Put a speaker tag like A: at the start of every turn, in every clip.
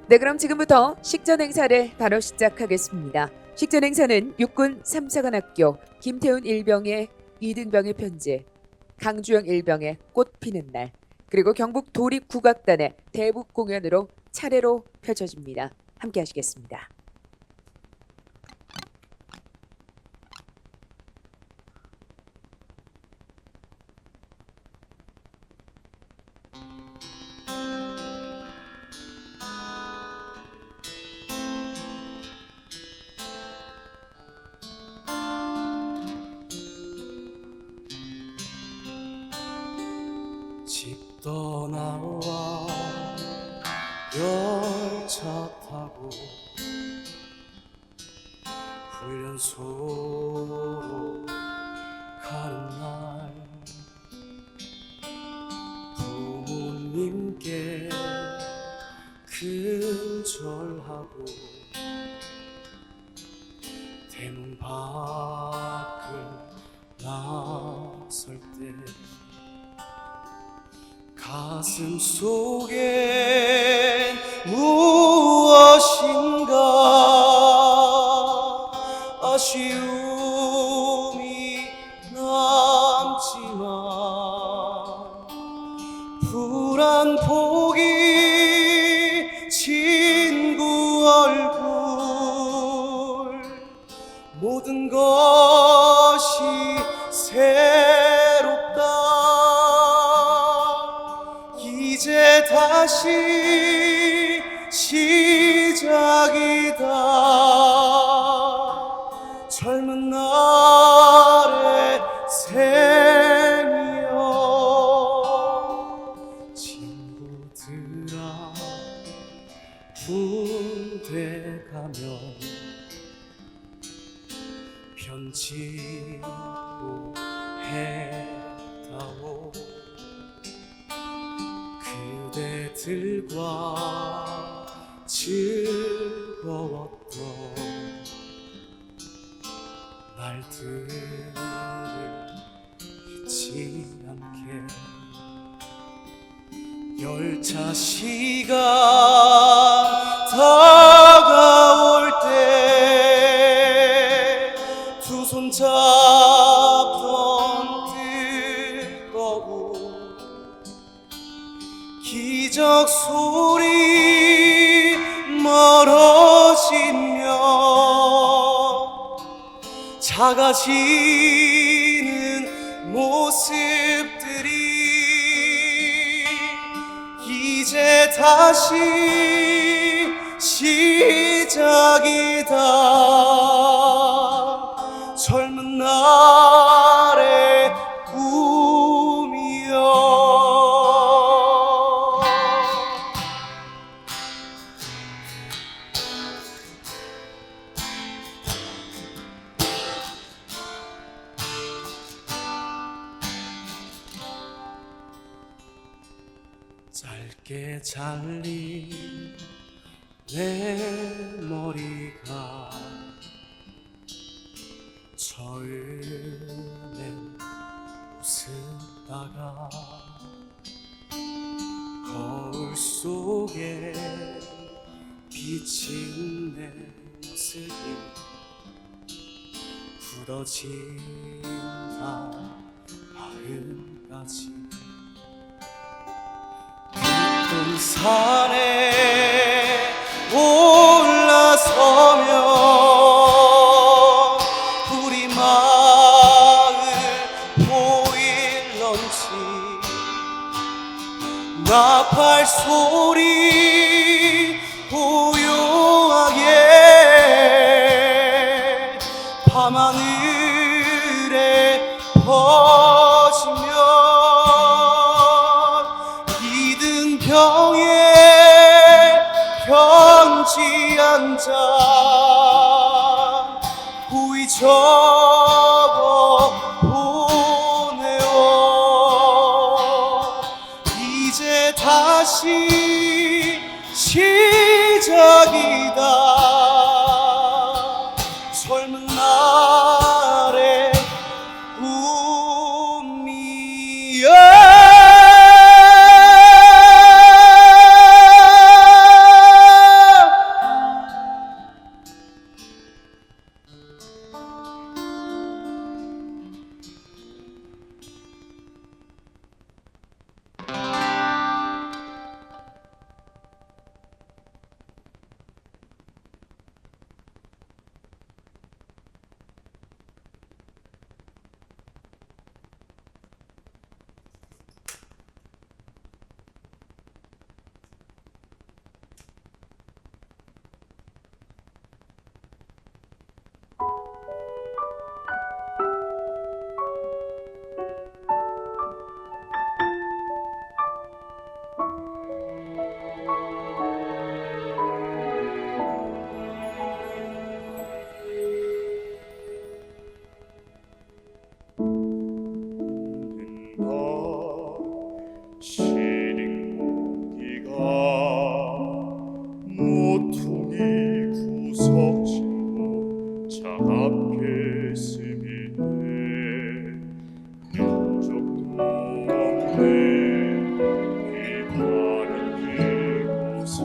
A: 네, 그럼 지금부터 식전 행사를 바로 시작하겠습니다. 식전 행사는 육군 3사관학교 김태훈 일병의 이등병의 편지, 강주영 일병의 꽃 피는 날, 그리고 경북 도립국악단의 대북 공연으로 차례로 펼쳐집니다. 함께 하시겠습니다.
B: 집 떠나와 열차 타고 훈련소로 가는 날 부모님께 근절하고 대문 밖을 나설 때 가슴 속엔 무엇인가 아쉬움이 남지만 불안 포기 친구 얼굴 모든 것이 새롭다 이제 다시 시작이다 젊은 날의 생이여 친구들아 군대 가면 편지로 했다오 그대들과 즐거웠던 날들을 잊지 않게 열차 시간 다가올 때 두 손 잡던 뜨거운 기적 소리 멀어지며 작아지는 모습들이 이제 다시 시작이다 젊은 날의 꿈이여 짧게 잘린 내 머리가 처음엔 웃다가 거울 속에 비친 내 모습이 굳어진다 마음까지 깊은 산에 올라서면 우리 마을 보일런지 나팔 소리 고요하게 밤하늘에 퍼지며 이등병의 편지 한 장 후이 적어 보내요 이제 다시 시작 시린 공기가 모퉁이 구석진고 차갑게 스미네 흔적도 없네 비 가는 이곳에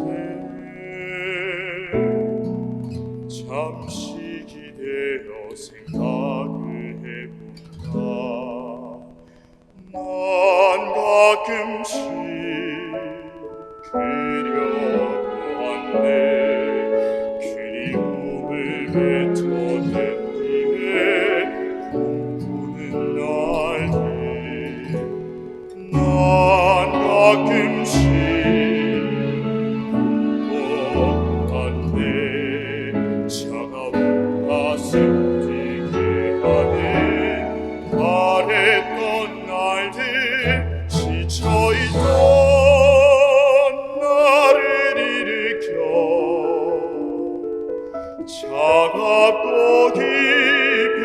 B: 잠시 기대어 생각을 해본다 난 가끔씩 그려보았네 그리움을 뱉어낸 뒤에 꿈꾸는 날들 난 가끔씩 꿈꿔보았네 차가운 가슴 뛰게 하는 바랬던 날들 지쳐있던 나를 일으켜 차갑고 깊은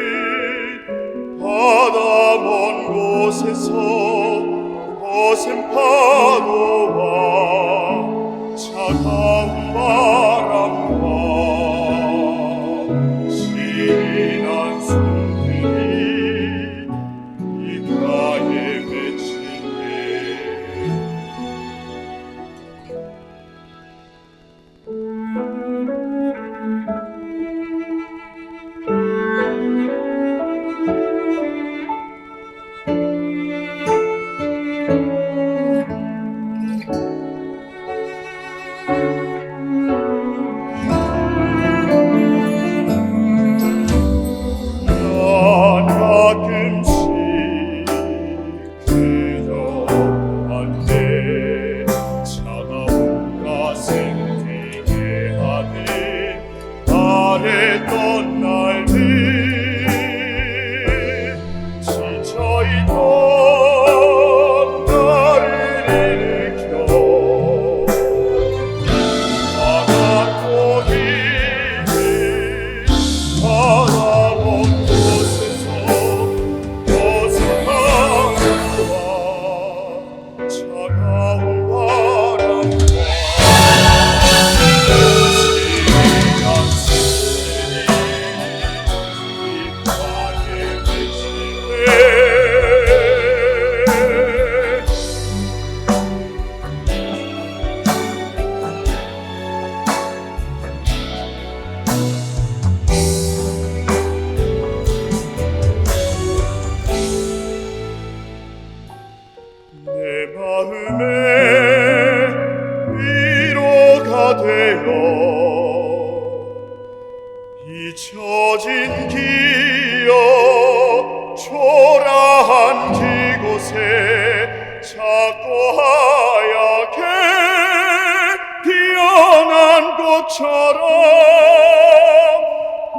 B: 바다 먼 곳에서 거센 파도와 차가운 바람과 시린 한숨들이 가에 맺히네 난 가끔씩 그려보았네 차가운 가슴 뛰게 하는 바랬던 날들 지쳐있던 나를 일으켜 차갑고 깊은 바다 먼 곳에서 거센 파도와 차가운 바람과 시린 한숨들이 귓가에 맺히네 내 마음에 위로가 되어 잊혀진 기억 초라한 그곳에 작고 하얗게 피어난 꽃처럼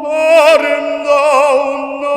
B: 아름다운 날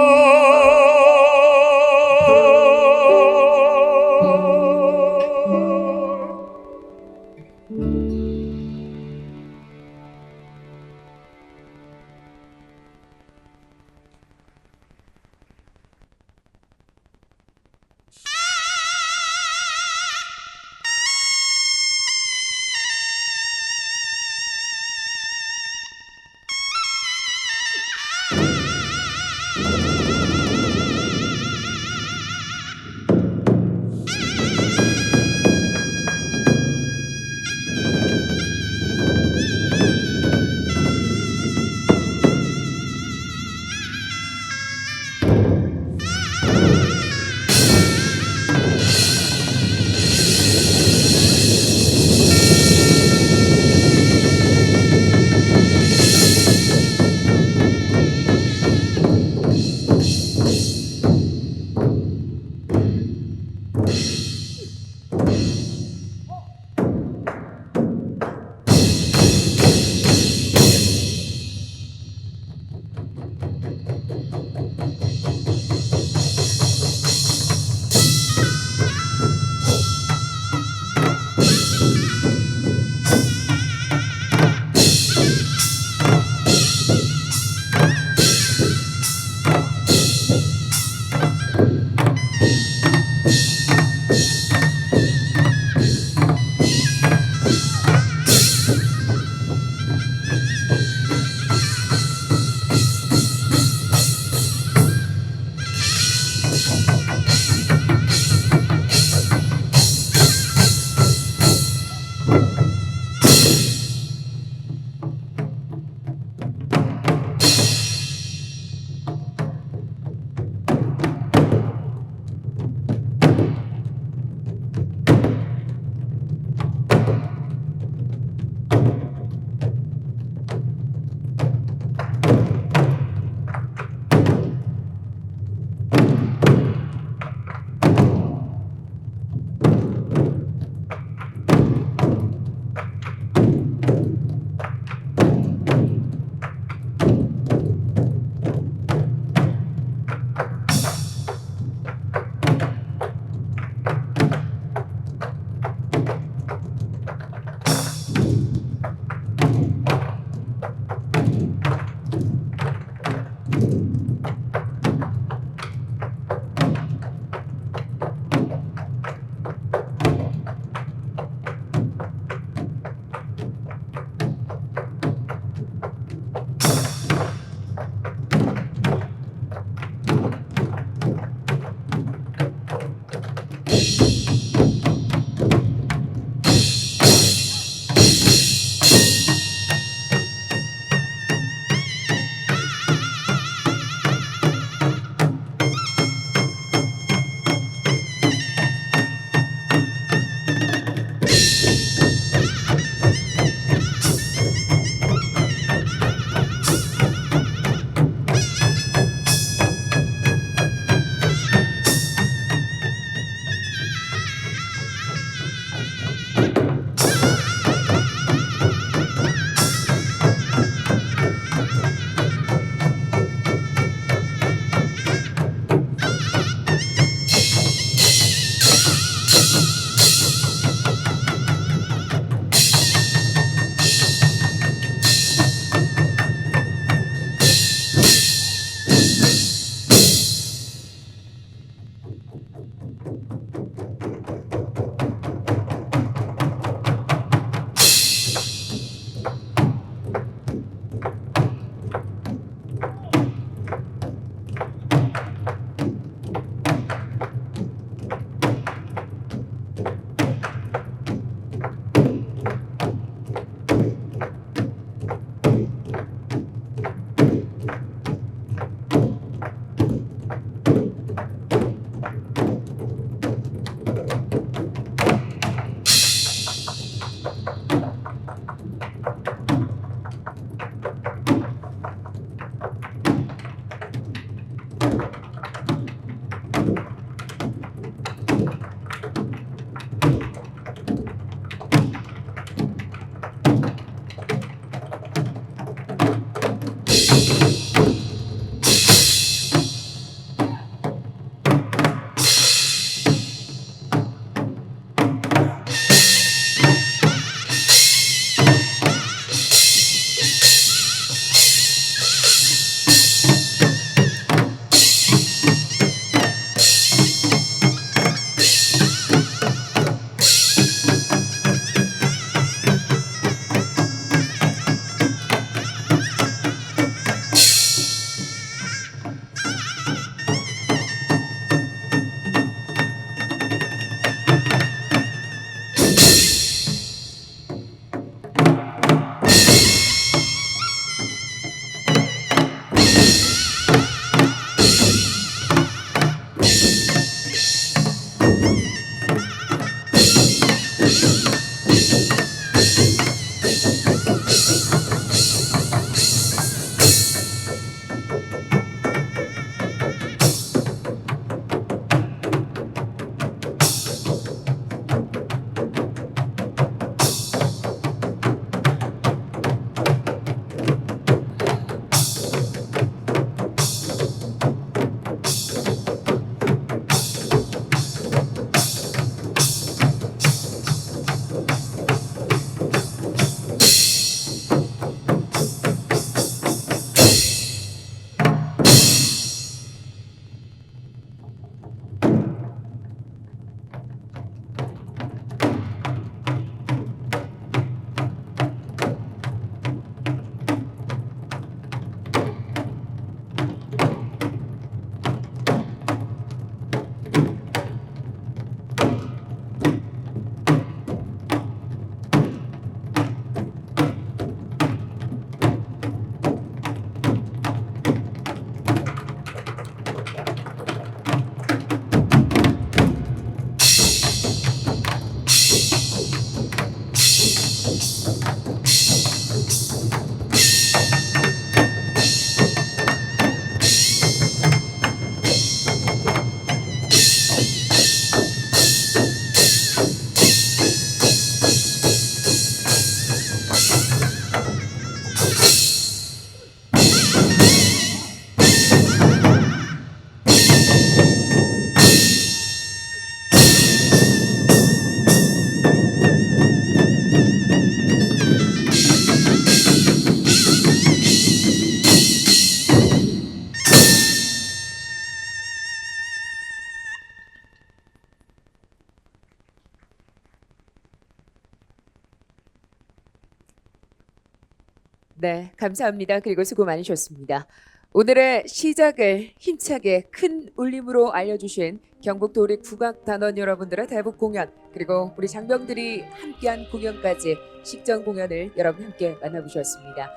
A: 네, 감사합니다. 그리고 수고 많으셨습니다. 오늘의 시작을 힘차게 큰 울림으로 알려주신 경북 도립 국악단원 여러분들의 대북 공연, 그리고 우리 장병들이 함께한 공연까지 식전 공연을 여러분 함께 만나보셨습니다.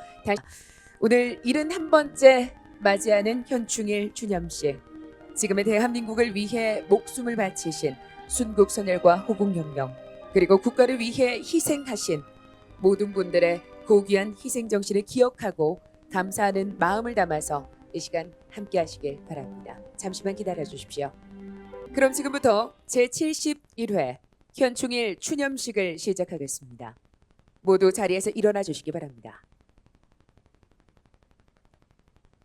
A: 오늘 71번째 맞이하는 현충일 추념식, 지금의 대한민국을 위해 목숨을 바치신 순국선열과 호국영명, 그리고 국가를 위해 희생하신 모든 분들의 고귀한 희생 정신을 기억하고 감사하는 마음을 담아서 이 시간 함께 하시길 바랍니다. 잠시만 기다려 주십시오. 그럼 지금부터 제71회 현충일 추념식을 시작하겠습니다. 모두 자리에서 일어나 주시기 바랍니다.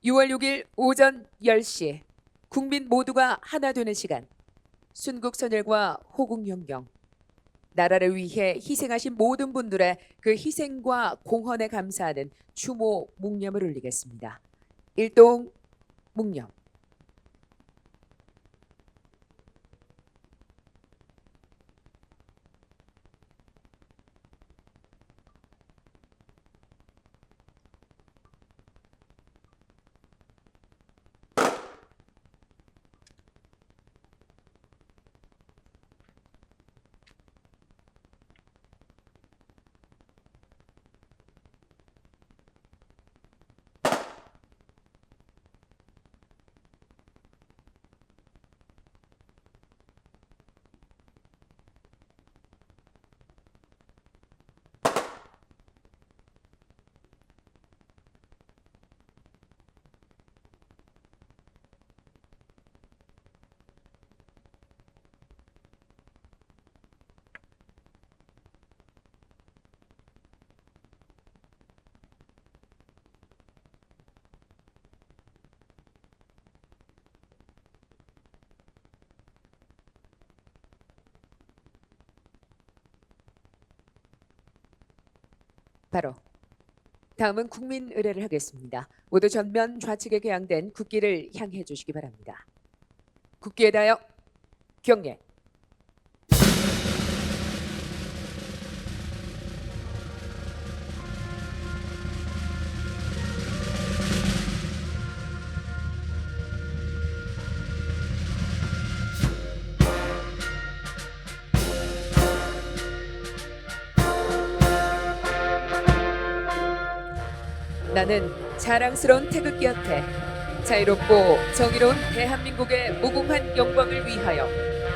A: 6월 6일 오전 10시 국민 모두가 하나 되는 시간, 순국선열과 호국영경, 나라를 위해 희생하신 모든 분들의 그 희생과 공헌에 감사하는 추모 묵념을 올리겠습니다. 일동 묵념. 바로 다음은 국민 의례를 하겠습니다. 모두 전면 좌측에 개양된 국기를 향해 주시기 바랍니다. 국기에 대하여 경례. 나는 자랑스러운 태극기 앞에 자유롭고 정의로운 대한민국의 무궁한 영광을 위하여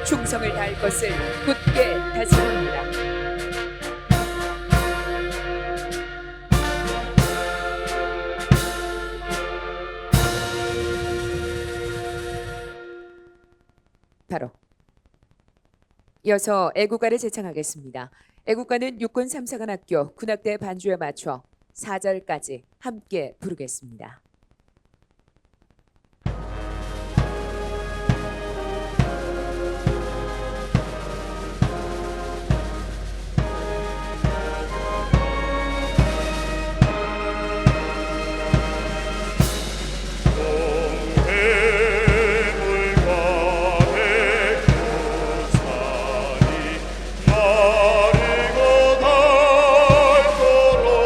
A: 충성을 다할 것을 굳게 다짐합니다. 바로 이어서 애국가를 제창하겠습니다. 애국가는 육군 3사관학교 군악대 반주에 맞춰 4절까지 함께 부르겠습니다.
B: 마르고 닳도록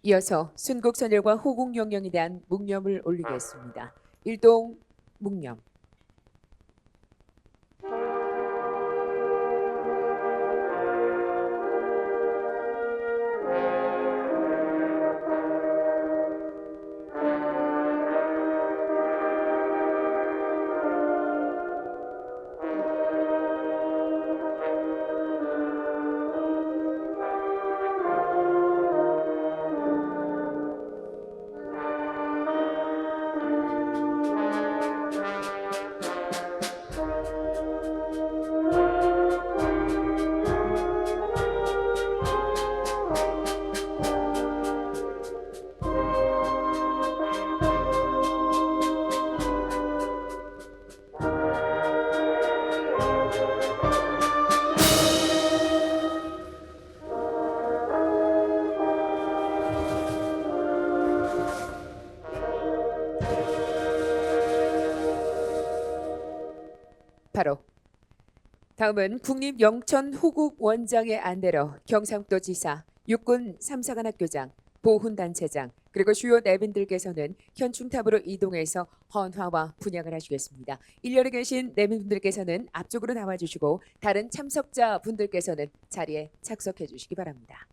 A: 이어서 순국선열과 호국영령에 대한 묵념을 올리겠습니다. 일동 묵념. 바로 다음은 국립영천 호국원장의 안내로 경상도지사, 육군 3사관학교장, 보훈단체장 그리고 주요 내빈들께서는 현충탑으로 이동해서 헌화와 분양을 하시겠습니다. 일렬에 계신 내빈분들께서는 앞쪽으로 나와주시고 다른 참석자 분들께서는 자리에 착석해 주시기 바랍니다.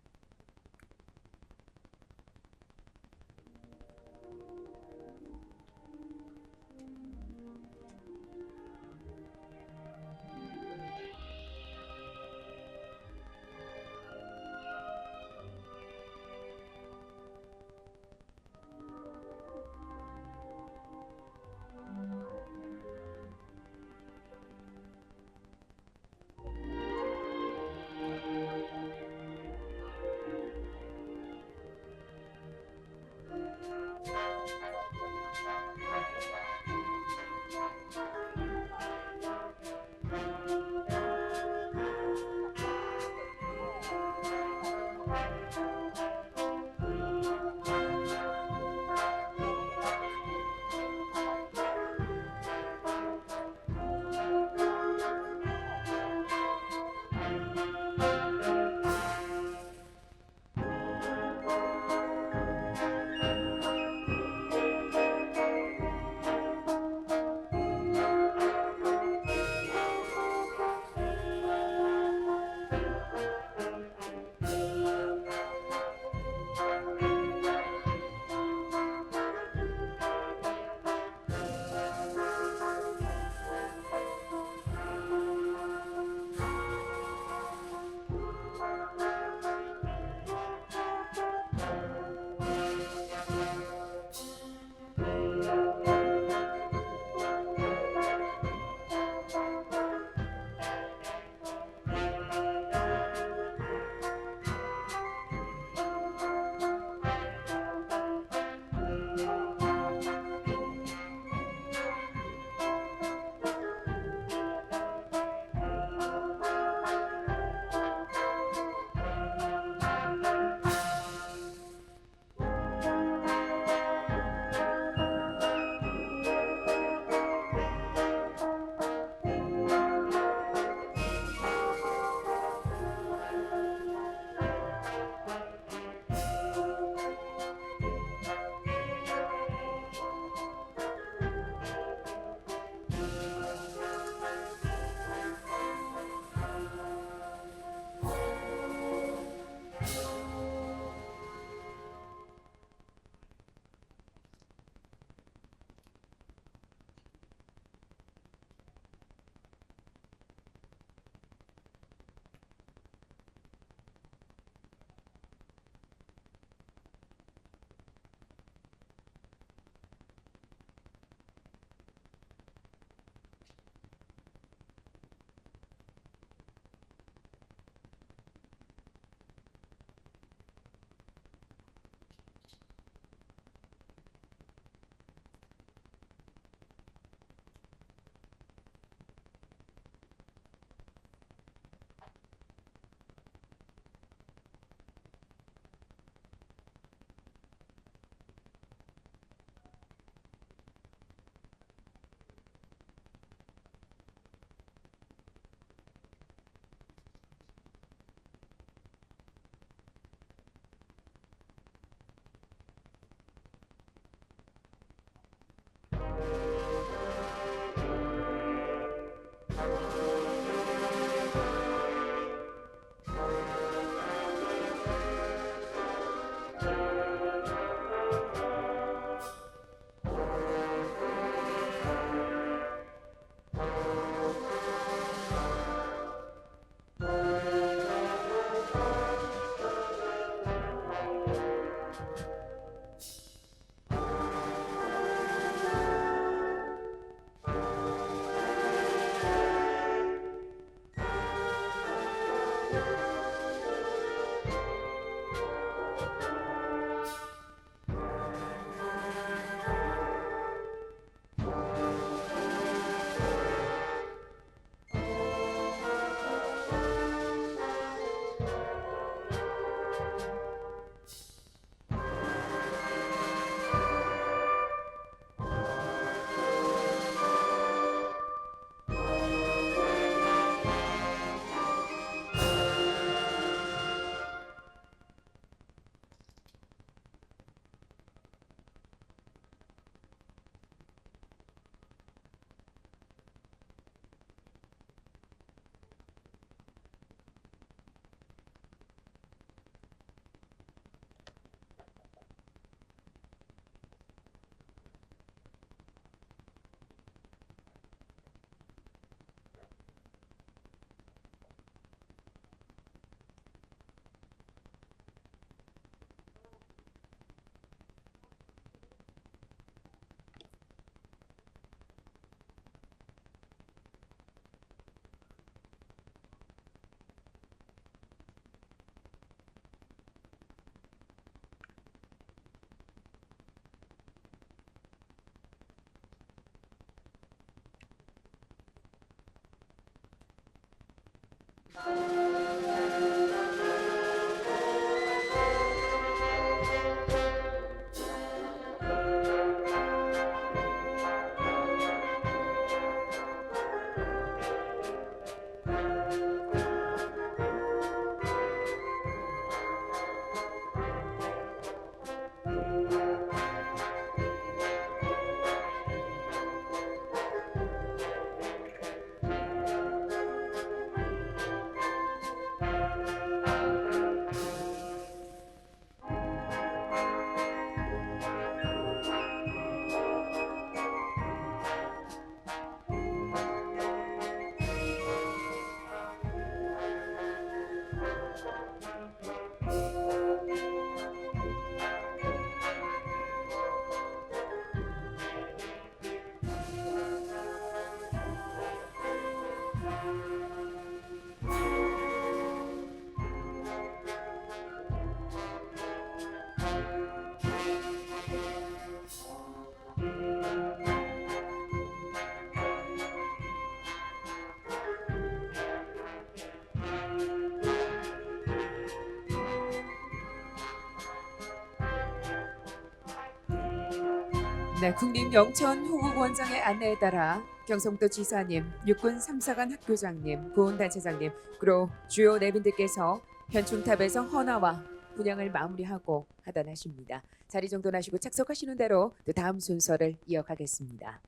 A: 네, 국립영천호국원장의 안내에 따라 경성도 지사님, 육군 3사관 학교장님, 보훈단체장님, 그리고 주요 내빈들께서 현충탑에서 헌화와 분향을 마무리하고 하단하십니다. 자리 정돈하시고 착석하시는 대로 또 다음 순서를 이어가겠습니다.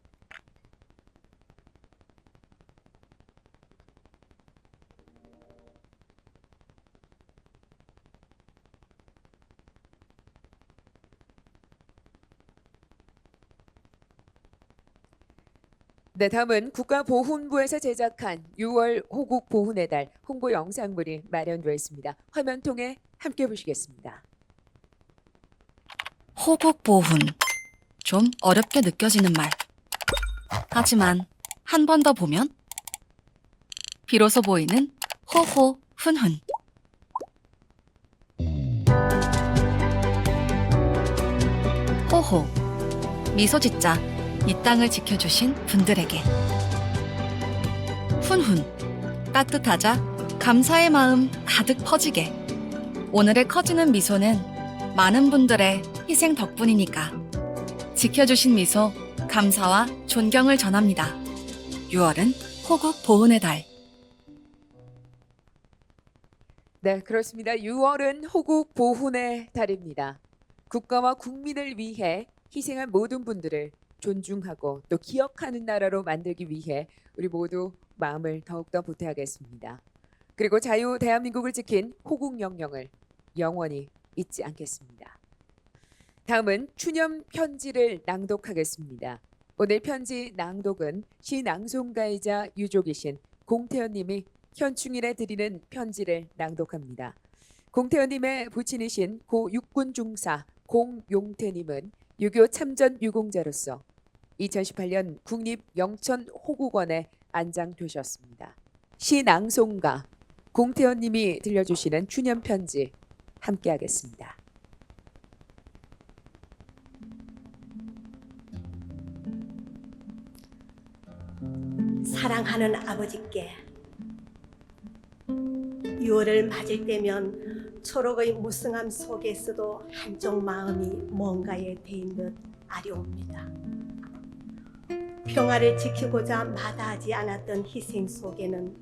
A: 네, 다음은 국가보훈부에서 제작한 6월 호국 보훈의 달 홍보 영상물이 마련되어 있습니다. 화면 통해 함께 보시겠습니다.
C: 호국 보훈. 좀 어렵게 느껴지는 말. 하지만 한 번 더 보면 비로소 보이는 호호 훈훈. 호호. 미소 짓자 이 땅을 지켜주신 분들에게. 훈훈. 따뜻하자 감사의 마음 가득 퍼지게. 오늘의 커지는 미소는 많은 분들의 희생 덕분이니까. 지켜주신 미소 감사와 존경을 전합니다. 6월은 호국 보훈의 달.
A: 네, 그렇습니다. 6월은 호국 보훈의 달입니다. 국가와 국민을 위해 희생한 모든 분들을 존중하고 또 기억하는 나라로 만들기 위해 우리 모두 마음을 더욱더 보태야겠습니다. 그리고 자유 대한민국을 지킨 호국 영령을 영원히 잊지 않겠습니다. 다음은 추념 편지를 낭독하겠습니다. 오늘 편지 낭독은 시낭송가이자 유족이신 공태현 님이 현충일에 드리는 편지를 낭독합니다. 공태현 님의 부친이신 고 육군 중사 공용태 님은 6.25 참전 유공자로서 2018년 국립영천호국원에 안장되셨습니다. 시낭송가 공태현 님이 들려주시는 추념 편지 함께 하겠습니다.
D: 사랑하는 아버지께 6월을 맞을 때면 초록의 무성함 속에서도 한쪽 마음이 뭔가에 대인 듯 아려옵니다. 평화를 지키고자 마다하지 않았던 희생 속에는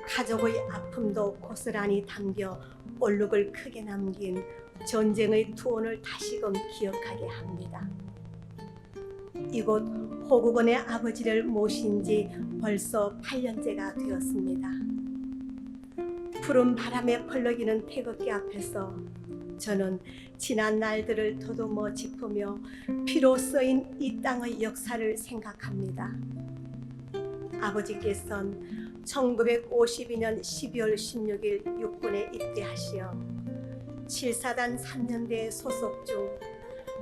D: 가족의 아픔도 고스란히 담겨 얼룩을 크게 남긴 전쟁의 투혼을 다시금 기억하게 합니다. 이곳 호국원의 아버지를 모신 지 벌써 8년째가 되었습니다. 푸른 바람에 펄럭이는 태극기 앞에서 저는 지난 날들을 더듬어 짚으며 피로 쓰인 이 땅의 역사를 생각합니다. 아버지께서는 1952년 12월 16일 육군에 입대하시어 7사단 3년대에 소속 중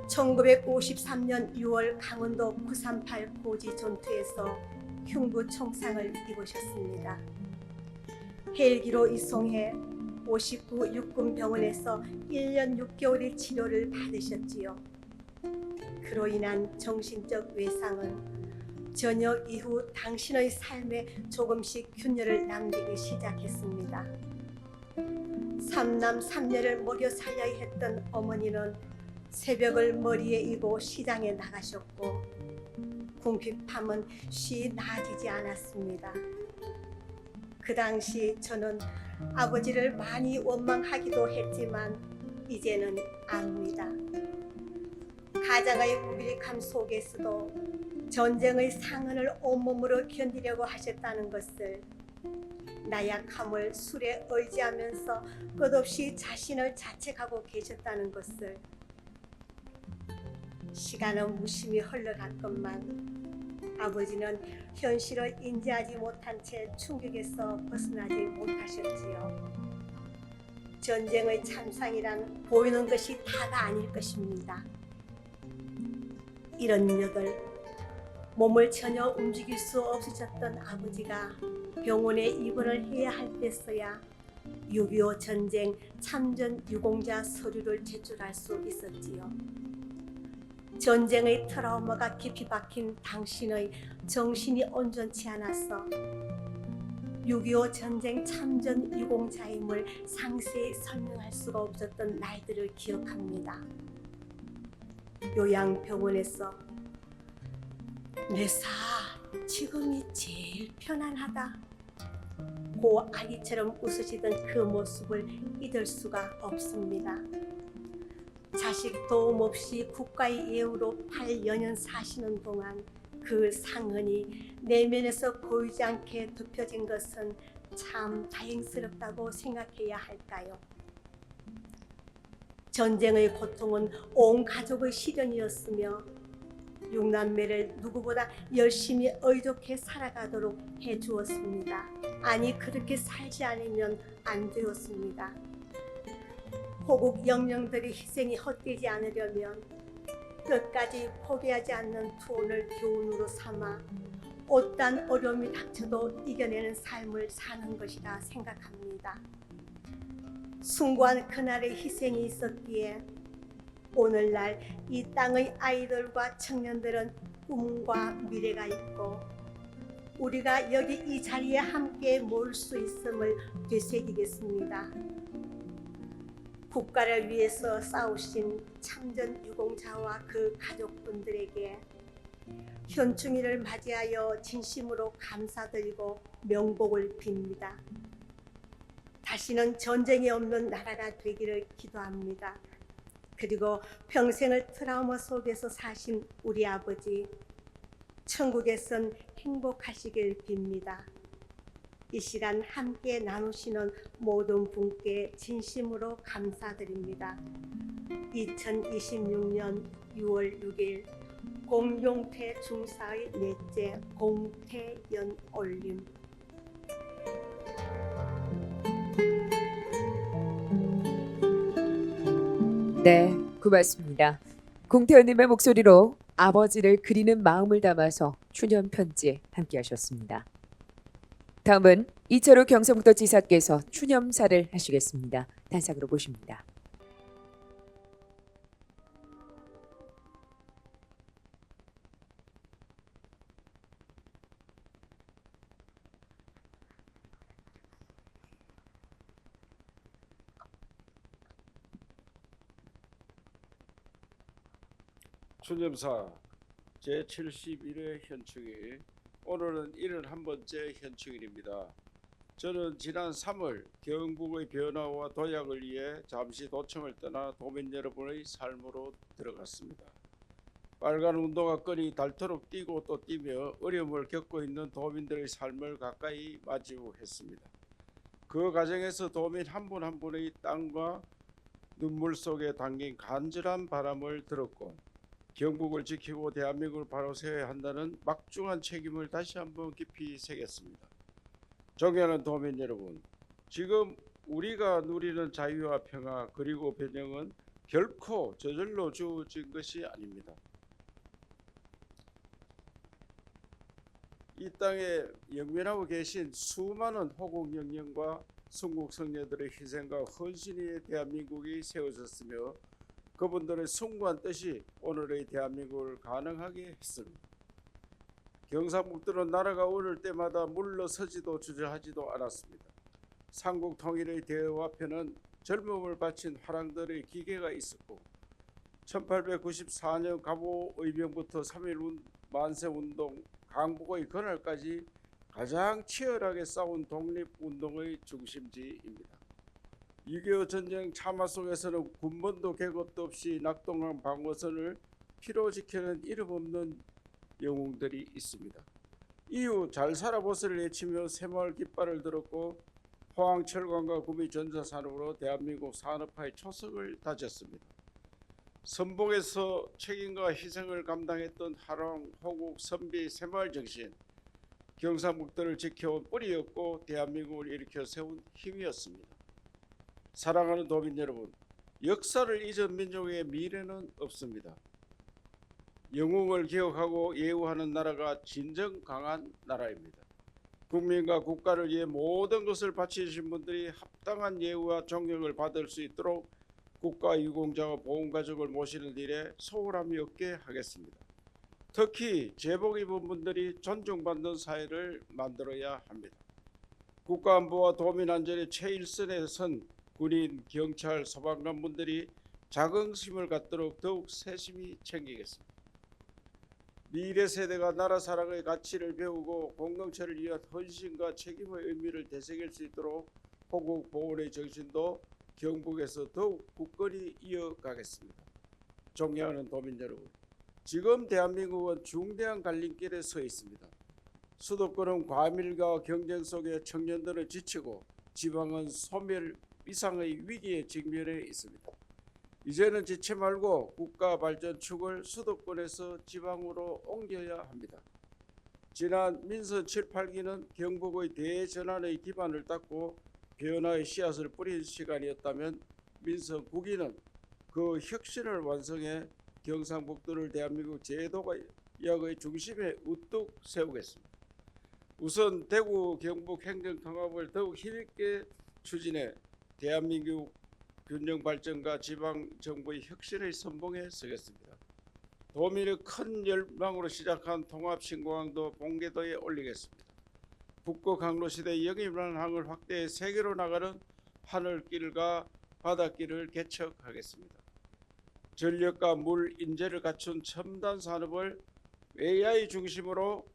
D: 1953년 6월 강원도 938 고지 전투에서 흉부 총상을 입으셨습니다. 헬기로 이송해 59 육군병원에서 1년 6개월의 치료를 받으셨지요. 그로 인한 정신적 외상은 저녁 이후 당신의 삶에 조금씩 균열을 남기기 시작했습니다. 삼남 삼녀를 먹여 살려야 했던 어머니는 새벽을 머리에 이고 시장에 나가셨고 궁핍함은 쉬 나아지지 않았습니다. 그 당시 저는 아버지를 많이 원망하기도 했지만 이제는 압니다. 가장의 무기력함 속에서도 전쟁의 상흔을 온몸으로 견디려고 하셨다는 것을, 나약함을 술에 의지하면서 끝없이 자신을 자책하고 계셨다는 것을, 시간은 무심히 흘러갔건만 아버지는 현실을 인지하지 못한 채 충격에서 벗어나지 못하셨지요. 전쟁의 참상이란 보이는 것이 다가 아닐 것입니다. 78, 몸을 전혀 움직일 수 없으셨던 아버지가 병원에 입원을 해야 할 때서야 6.25 전쟁 참전 유공자 서류를 제출할 수 있었지요. 전쟁의 트라우마가 깊이 박힌 당신의 정신이 온전치 않아서 6.25 전쟁 참전 유공자임을 상세히 설명할 수가 없었던 날들을 기억합니다. 요양병원에서 내사 지금이 제일 편안하다 고 아기처럼 웃으시던 그 모습을 잊을 수가 없습니다. 자식 도움 없이 국가의 예우로 8여 년 사시는 동안 그 상흔이 내면에서 보이지 않게 덮여진 것은 참 다행스럽다고 생각해야 할까요? 전쟁의 고통은 온 가족의 시련이었으며 육남매를 누구보다 열심히 의족해 살아가도록 해주었습니다. 아니, 그렇게 살지 않으면 안 되었습니다. 호국 영령들의 희생이 헛되지 않으려면 끝까지 포기하지 않는 투혼을 교훈으로 삼아 어떠한 어려움이 닥쳐도 이겨내는 삶을 사는 것이라 생각합니다. 숭고한 그날의 희생이 있었기에 오늘날 이 땅의 아이들과 청년들은 꿈과 미래가 있고 우리가 여기 이 자리에 함께 모일 수 있음을 되새기겠습니다. 국가를 위해서 싸우신 참전 유공자와 그 가족분들에게 현충일을 맞이하여 진심으로 감사드리고 명복을 빕니다. 다시는 전쟁이 없는 나라가 되기를 기도합니다. 그리고 평생을 트라우마 속에서 사신 우리 아버지, 천국에선 행복하시길 빕니다. 이 시간 함께 나누시는 모든 분께 진심으로 감사드립니다. 2026년 6월 6일 공용태 중사의 넷째 공태연 올림.
A: 네, 고맙습니다. 공태현님의 목소리로 아버지를 그리는 마음을 담아서 추념 편지 함께 하셨습니다. 다음은 이철우 경상북도지사께서 추념사를 하시겠습니다. 단상으로 모십니다.
E: 추념사 제71회 현충일, 오늘은 71번째 현충일입니다. 저는 지난 3월 경북의 변화와 도약을 위해 잠시 도청을 떠나 도민 여러분의 삶으로 들어갔습니다. 빨간 운동화 끈이 닳도록 뛰고 또 뛰며 어려움을 겪고 있는 도민들의 삶을 가까이 마주했습니다. 그 과정에서 도민 한 분 한 분의 땀과 눈물 속에 담긴 간절한 바람을 들었고, 경북을 지키고 대한민국을 바로 세워야 한다는 막중한 책임을 다시 한번 깊이 새겼습니다. 존경하는 도민 여러분, 지금 우리가 누리는 자유와 평화 그리고 번영은 결코 저절로 주어진 것이 아닙니다. 이 땅에 영면하고 계신 수많은 호국 영령과 순국 성녀들의 희생과 헌신에 대한민국이 세워졌으며 그분들의 숭고한 뜻이 오늘의 대한민국을 가능하게 했습니다. 경상북도는 나라가 어려울 때마다 물러서지도 주저하지도 않았습니다. 삼국 통일의 대화편은 젊음을 바친 화랑들의 기계가 있었고 1894년 갑오의병부터 3.1 만세운동, 강복의 그날까지 가장 치열하게 싸운 독립운동의 중심지입니다. 6.25 전쟁 참화 속에서는 군번도 계급도 없이 낙동강 방어선을 피로 지키는 이름 없는 영웅들이 있습니다. 이후 잘 살아보세를 외치며 새마을 깃발을 들었고 포항 철강과 구미 전자산업으로 대한민국 산업화의 초석을 다졌습니다. 선봉에서 책임과 희생을 감당했던 하랑, 호국, 선비, 새마을 정신, 경상북도를 지켜온 뿌리였고 대한민국을 일으켜 세운 힘이었습니다. 사랑하는 도민 여러분, 역사를 잊은 민족의 미래는 없습니다. 영웅을 기억하고 예우하는 나라가 진정 강한 나라입니다. 국민과 국가를 위해 모든 것을 바치신 분들이 합당한 예우와 존경을 받을 수 있도록 국가 유공자와 보훈가족을 모시는 일에 소홀함이 없게 하겠습니다. 특히 제복 입은 분들이 존중받는 사회를 만들어야 합니다. 국가안보와 도민안전의 최일선에 선 군인, 경찰, 소방관 분들이 자긍심을 갖도록 더욱 세심히 챙기겠습니다. 미래 세대가 나라 사랑의 가치를 배우고 공동체를 위한 헌신과 책임의 의미를 되새길 수 있도록 호국 보훈의 정신도 경북에서 더욱 굳건히 이어가겠습니다. 존경하는 도민 여러분, 지금 대한민국은 중대한 갈림길에 서 있습니다. 수도권은 과밀과 경쟁 속에 청년들은 지치고 지방은 소멸 이상의 위기에 직면해 있습니다. 이제는 지체 말고 국가 발전축을 수도권에서 지방으로 옮겨야 합니다. 지난 민선 7, 8기는 경북의 대전환의 기반을 닦고 변화의 씨앗을 뿌린 시간이었다면 민선 9기는 그 혁신을 완성해 경상북도를 대한민국 제도약의 중심에 우뚝 세우겠습니다. 우선 대구 경북 행정통합을 더욱 힘있게 추진해 대한민국 균형 발전과 지방 정부의 혁신의 선봉에 서겠습니다. 도민의 큰 열망으로 시작한 통합 신공항도 본궤도에 올리겠습니다. 북구 강로 시대 영입항을 확대해 세계로 나가는 하늘길과 바닷길을 개척하겠습니다. 전력과 물, 인재를 갖춘 첨단 산업을 AI 중심으로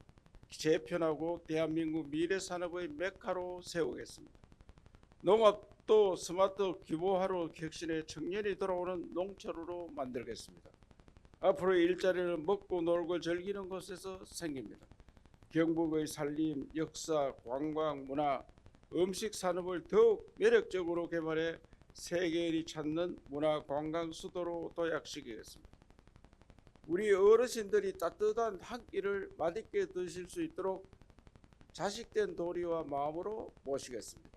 E: 재편하고 대한민국 미래 산업의 메카로 세우겠습니다. 농업도 스마트 규모화로 혁신해 청년이 돌아오는 농촌으로 만들겠습니다. 앞으로 일자리는 먹고 놀고 즐기는 곳에서 생깁니다. 경북의 산림, 역사, 관광, 문화, 음식 산업을 더욱 매력적으로 개발해 세계인이 찾는 문화 관광 수도로 도약시키겠습니다. 우리 어르신들이 따뜻한 한 끼를 맛있게 드실 수 있도록 자식된 도리와 마음으로 모시겠습니다.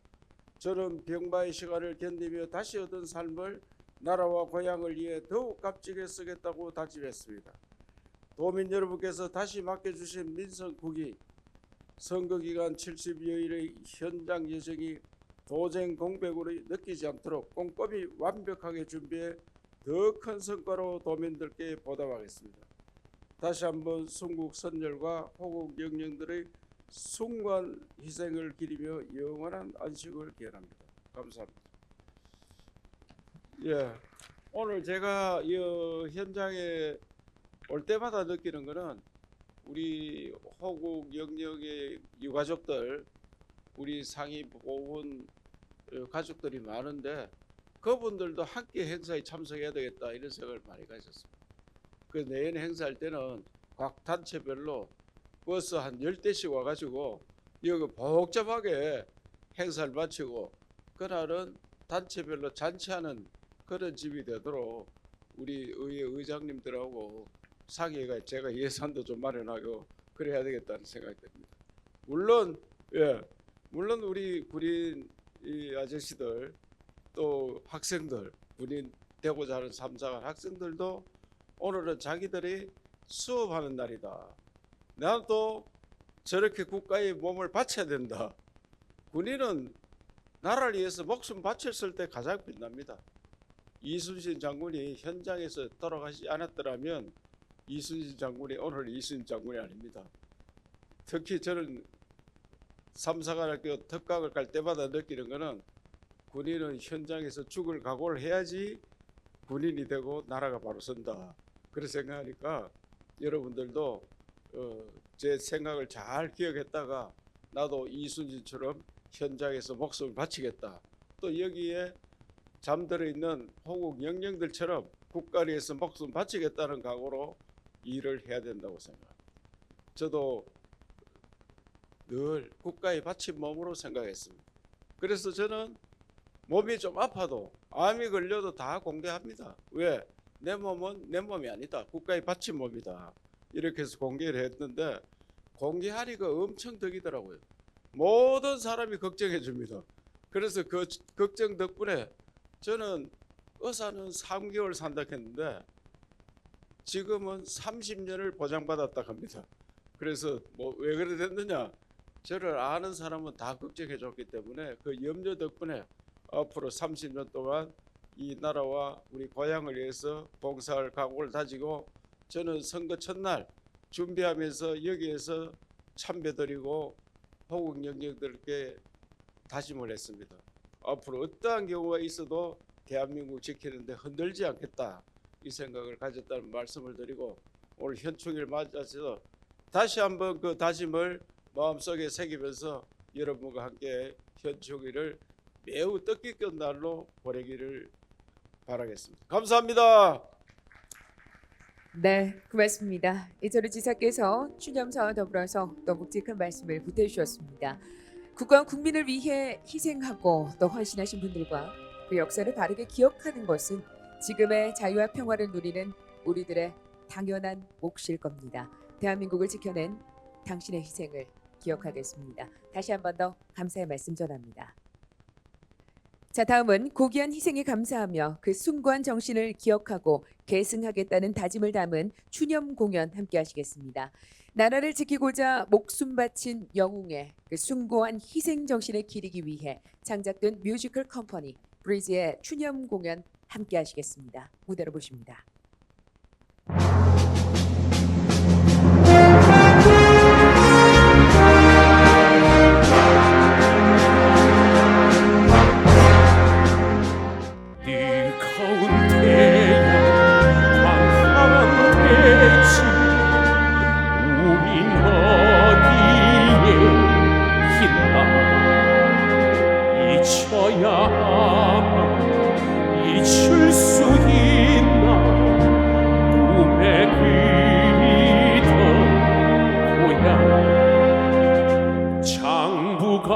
E: 저는 병마의 시간을 견디며 다시 얻은 삶을 나라와 고향을 위해 더욱 값지게 쓰겠다고 다짐했습니다. 도민 여러분께서 다시 맡겨주신 민선 9기, 선거기간 70여일의 현장 여정이 도쟁 공백으로 느끼지 않도록 꼼꼼히 완벽하게 준비해 더 큰 성과로 도민들께 보답하겠습니다. 다시 한번 순국 선열과 호국 영령들의 숭고한 희생을 기리며 영원한 안식을 기원합니다. 감사합니다. 오늘 제가 이 현장에 올 때마다 느끼는 것은 우리 호국 영령의 유가족들, 우리 상위 보훈 가족들이 많은데 그분들도 함께 행사에 참석해야 되겠다 이런 생각을 많이 가졌습니다. 그 내년 행사할 때는 각 단체별로 버스 한 10대씩 와가지고 여기 복잡하게 행사를 마치고 그날은 단체별로 잔치하는 그런 집이 되도록 우리 의회 의장님들하고 상의가 제가 예산도 좀 마련하고 그래야 되겠다는 생각이 듭니다. 물론 우리 군인 이 아저씨들 또 학생들, 군인 되고자 하는 3, 4관 학생들도 오늘은 자기들이 수업하는 날이다. 나는 또 저렇게 국가에 몸을 바쳐야 된다. 군인은 나라를 위해서 목숨 바쳤을 때 가장 빛납니다. 이순신 장군이 현장에서 돌아가지 않았더라면 이순신 장군이 오늘 이순신 장군이 아닙니다. 특히 저는 삼사관학교 특강을 갈 때마다 느끼는 거는 군인은 현장에서 죽을 각오를 해야지 군인이 되고 나라가 바로 선다. 그런 생각하니까 여러분들도 제 생각을 잘 기억했다가 나도 이순신처럼 현장에서 목숨을 바치겠다. 또 여기에 잠들어 있는 호국 영령들처럼 국가를 위해서 목숨 바치겠다는 각오로 일을 해야 된다고 생각합니다. 저도 늘 국가에 바친 몸으로 생각했습니다. 그래서 저는 몸이 좀 아파도 암이 걸려도 다 공개합니다. 왜? 내 몸은 내 몸이 아니다. 국가에 바친 몸이다. 이렇게 해서 공개를 했는데 공개하니까 엄청 덕이더라고요. 모든 사람이 걱정해 줍니다. 그래서 그 걱정 덕분에 저는 의사는 3개월 산다 했는데 지금은 30년을 보장받았다 합니다. 그래서 뭐 왜 그래 됐느냐? 저를 아는 사람은 다 걱정해 줬기 때문에 그 염려 덕분에 앞으로 30년 동안 이 나라와 우리 고향을 위해서 봉사할 각오를 다지고 저는 선거 첫날 준비하면서 여기에서 참배드리고 호국 영령들께 다짐을 했습니다. 앞으로 어떠한 경우가 있어도 대한민국 지키는데 흔들지 않겠다 이 생각을 가졌다는 말씀을 드리고 오늘 현충일 맞아서 다시 한번 그 다짐을 마음속에 새기면서 여러분과 함께 현충일을 매우 뜻깊은 날로 보내기를 바라겠습니다. 감사합니다.
A: 네, 고맙습니다. 이철우 지사께서 추념사와 더불어서 또 묵직한 말씀을 보태주셨습니다. 국가와 국민을 위해 희생하고 또 헌신하신 분들과 그 역사를 바르게 기억하는 것은 지금의 자유와 평화를 누리는 우리들의 당연한 몫일 겁니다. 대한민국을 지켜낸 당신의 희생을 기억하겠습니다. 다시 한 번 더 감사의 말씀 전합니다. 자, 다음은 고귀한 희생에 감사하며 그 숭고한 정신을 기억하고 계승하겠다는 다짐을 담은 추념 공연 함께 하시겠습니다. 나라를 지키고자 목숨 바친 영웅의 그 숭고한 희생 정신을 기리기 위해 창작된 뮤지컬 컴퍼니 브리즈의 추념 공연 함께 하시겠습니다. 무대로 모십니다.
F: 네 가운데야 강한 대지 우린 어디에 있나 잊혀야 하나 잊을 수 있나 꿈에 그리던 고향 장부가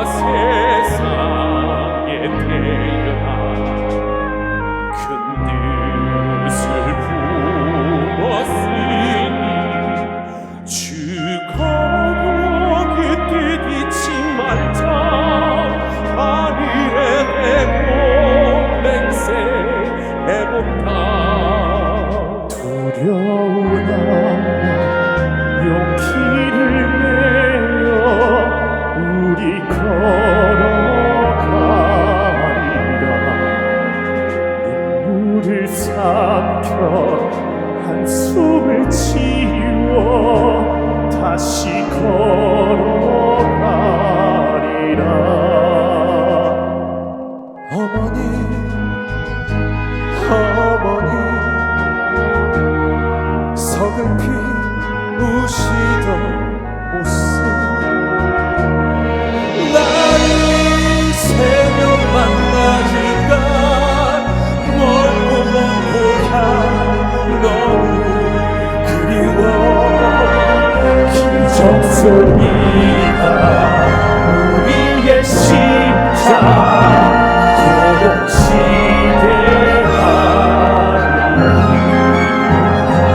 F: 세상에 태어나 큰 뜻을 품었으니 주가 보기 뜻 잊지 말자 하늘에 대고 맹세해본다 두려운 앞날 용기를 내어 우리 걸어가리라 눈물을 삼켜 한숨을 지워 다시 걸어가리라 어머니 서글피 우시던 모습 나를 새벽 만나니까 멀고 먼 고향 너무 그리워 기적 소리가 우리의 심장 고동시대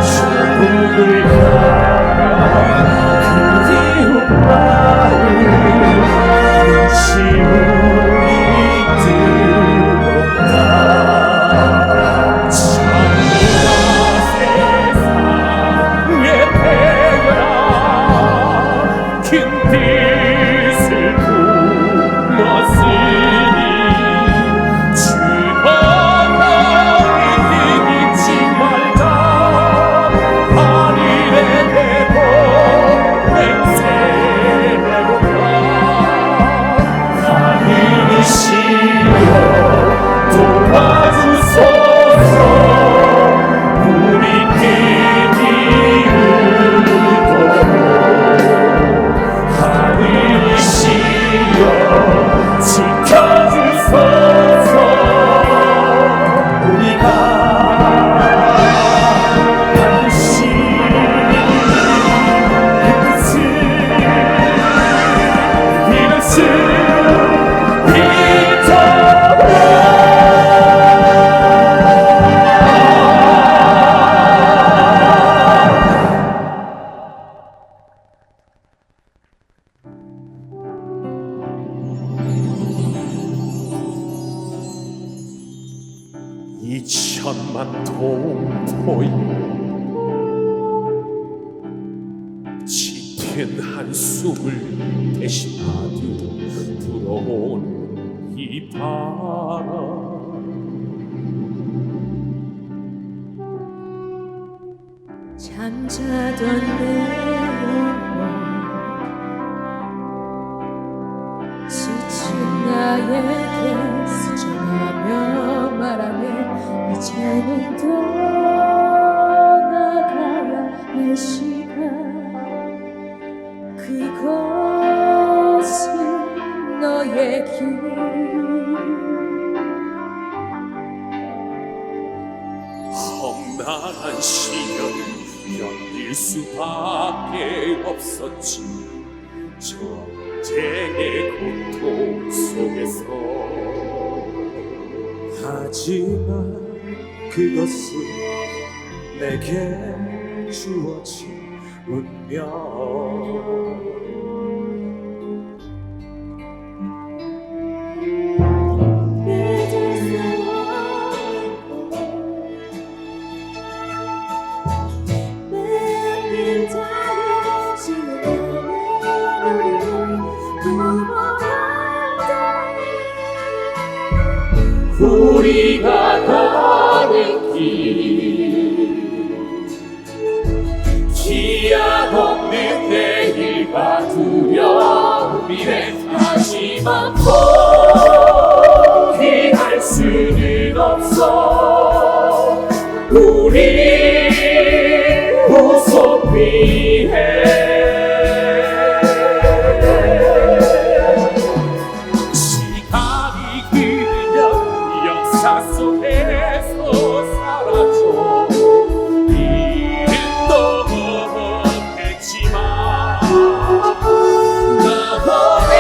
F: 죽음을 향한 그리운 마음 눈치 우리 뜨겁다 참나 세상에 태어나 긴 주여 지켜주소서. 우리가 반드시 그 뜻을 이룰 수 이천만 동포의 짙은 한숨을 대신하듯 불어오는 이 바람.
G: 잠자던 내 영혼 지친 나에게 수정하며 말하네. 이제는 떠나가야 할 시간. 그것은 너의 길.
F: 험난한 시련을 견딜 수밖에 없었지. 전쟁의 고통 속에서. 하지만 그것은 내게 주어진 운명. 우리가 가는 길 기약 없는 내일과 두려운 미래. 하지만 포기할 수는 없어. 우리 후손 위해 속에서 사라져. 이름도 없겠지만 나만의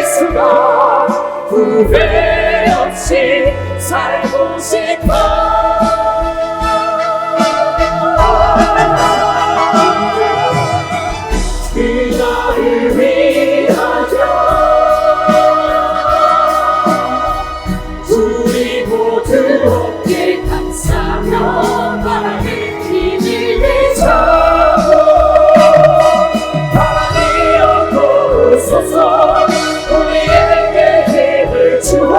F: 수가 후회 없이 살고 싶어. 그날을 위하여 함께 감사며 바람의 힘을 내자. 바람이여 도우소서. 우리에게 힘을 주어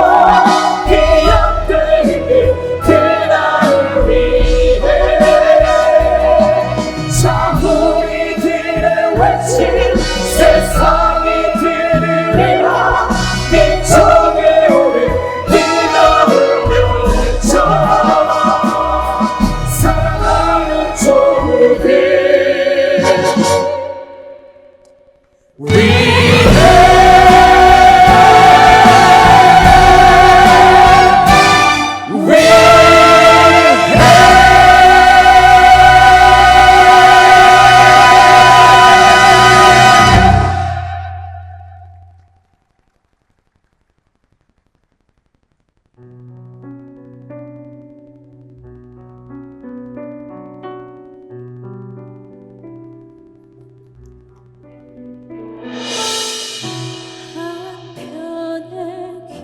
F: 기억되는 그날을 위해. 자 우리들의 외침 세상이 들으리라. 빛정에 오는 사랑하는 조국을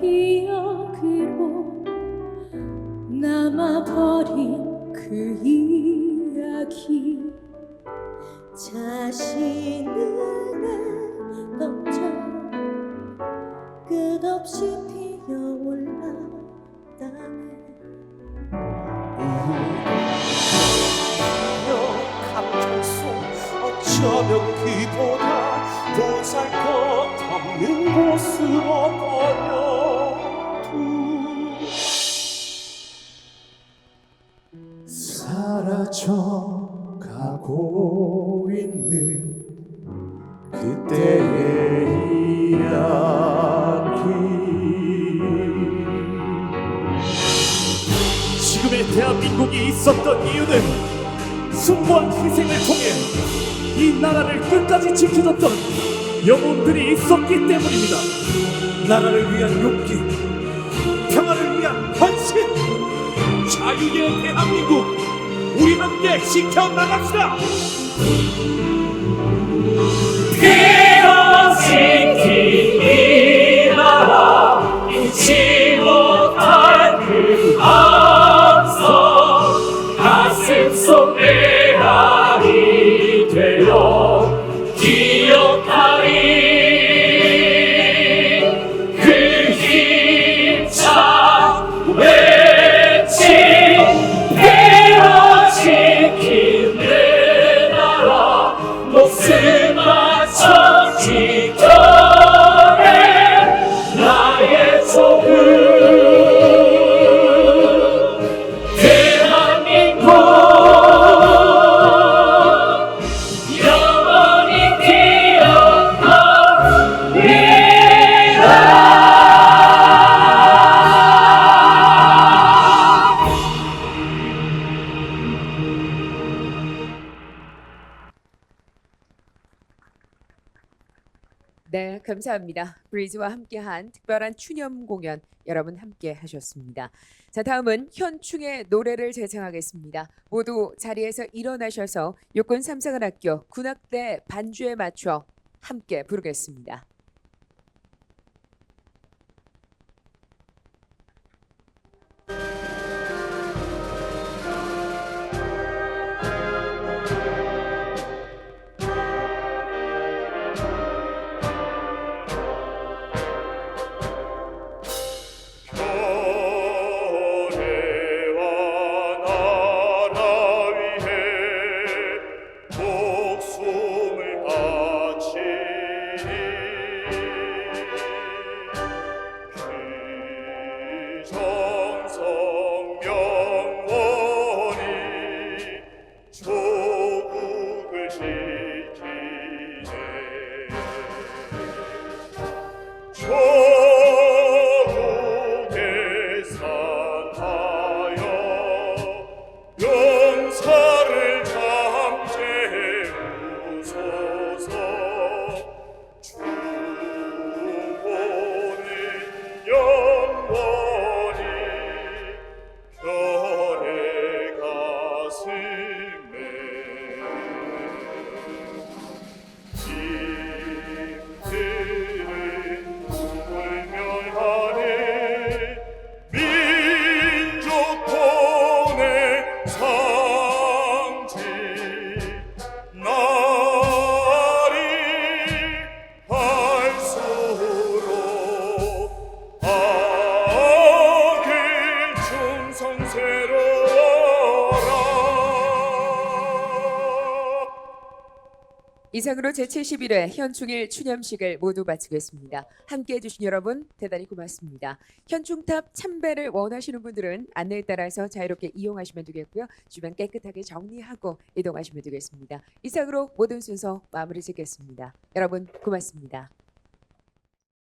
G: 기억으로 남아버린 그 이야기. 자신을 던져 끝없이 피어올라 땅에.
F: 감정 속 어쩌면 그보다 더 살 것 없는 곳으로 버려둔 사라져가고 있는 그때의 이야기. 여기 있었던 이유는 숭고한 희생을 통해 이 나라를 끝까지 지켜줬던 영웅들이 있었기 때문입니다. 나라를 위한 용기, 평화를 위한 헌신, 자유의 대한민국, 우리 함께 지켜나갑시다. 피어지기 이 나라 잊지 못할 그 함성, 가슴속 메아리 되어 기억하리. 그 힘찬 외침, 피어지기 내 나라, 목숨 바쳐 지켜내 나의 조국. 대한민국 영원히 기억하리라.
A: 네, 감사합니다. 브리즈와 함께한 특별한 추념 공연 여러분 함께 하셨습니다. 자, 다음은 현충의 노래를 제창하겠습니다. 모두 자리에서 일어나셔서 육군 삼사관학교 군악대 반주에 맞춰 함께 부르겠습니다.
B: 교회와 나라 위해 목숨을 바치리. 귀정성 명원이 조국을 지키네. 조국에 산하여 용사를 잠재우소서. 주보는 영원히 변해 가슴에. 힘들은 울면하네. 민족 통의 상징 날이 갈수록 악의 충성스러워라.
A: 이상으로 제71회 현충일 추념식을 모두 마치겠습니다. 함께해 주신 여러분 대단히 고맙습니다. 현충탑 참배를 원하시는 분들은 안내에 따라서 자유롭게 이용하시면 되겠고요. 주변 깨끗하게 정리하고 이동하시면 되겠습니다. 이상으로 모든 순서 마무리 짓겠습니다. 여러분 고맙습니다.